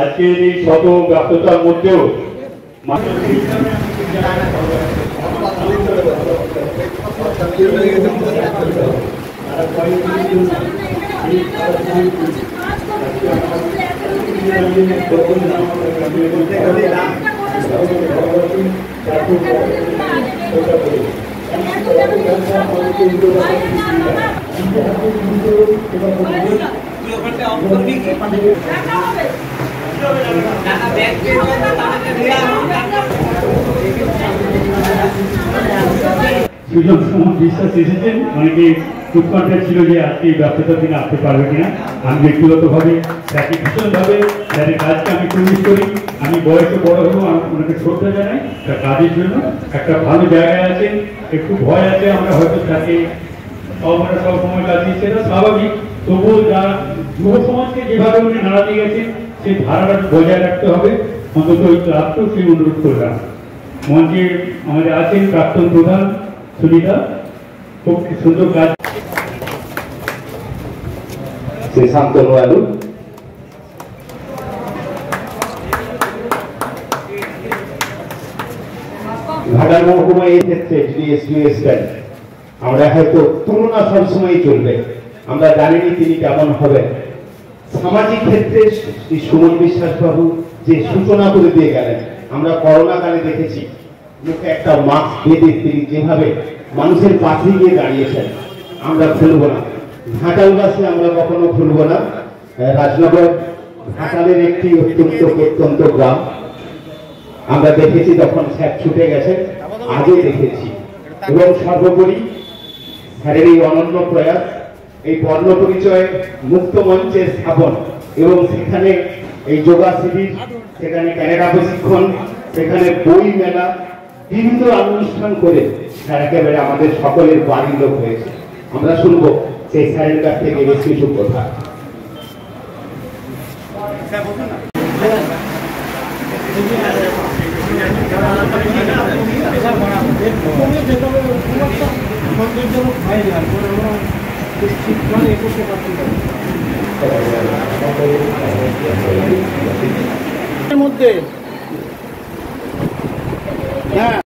আজকের এই শত ব্যস্ততার মধ্যেও সুজন সুমন বিশ্বাস এসেছেন। অনেকে উৎকণ্ঠা ছিল যে আজকে ব্যস্ততার দিনে আসতে পারবে কিনা। আমি ব্যক্তিগতভাবে তাকে ভীষণভাবে তাদের কাজকে আমি প্রমিস করি। আমি বয়সে বড় হবো, আমি ওনাকে শ্রদ্ধা জানাই তার কাজের জন্য। একটা ভালো জায়গায় আছেন, একটু ভয় আছে, আমরা হয়তো তাকে আমরা সবসময় কাজ দিচ্ছি, এটা স্বাভাবিক। তবুও যা যুব সমাজকে যেভাবে উনি নাড়াতে গেছেন সেই ধারাটা বজায় রাখতে হবে। অন্তত ওই ক্লাবকেও সেই অনুরোধ করলাম। মঞ্চে আমাদের আছেন প্রাক্তন প্রধান সুনিতা, খুব সুন্দর কাজ। শান্তনু আলু, ঘাটাল মহকুমা এই ক্ষেত্রে আমরা হয়তো তুলনা সবসময় চলবে। আমরা জানিনি তিনি কেমন হবেন। সামাজিক ক্ষেত্রে সুমন বিশ্বাস বাবু যে সূচনা করে দিয়ে গেলেন, আমরা করোনা কালে দেখেছি মুখে একটা মাস্ক বেঁধে তিনি যেভাবে মানুষের পাশে গিয়ে দাঁড়িয়েছেন, আমরা ভুলব না। ঘাটালবাসী আমরা কখনো ভুলব না। রাজনগর ঘাটালের একটি অত্যন্ত প্রত্যন্ত গ্রাম। আমরা দেখেছি তখন স্যার ছুটে গেছে, আগে দেখেছি। এবং সর্বোপরি স্যারের এই অনন্য প্রয়াস, এই বর্ণ পরিচয় মুক্ত মঞ্চের স্থাপন এবং সেখানে এই যোগা শিবির, সেখানে ক্যানাডা প্রশিক্ষণ, সেখানে বই মেলা, বিভিন্ন অনুষ্ঠান করে স্যার একেবারে আমাদের সকলের বাড়ির লোক হয়েছে। আমরা শুনবো সেই স্যারের কাছ থেকে বেশ কিছু কথা। মধ্যে হ্যাঁ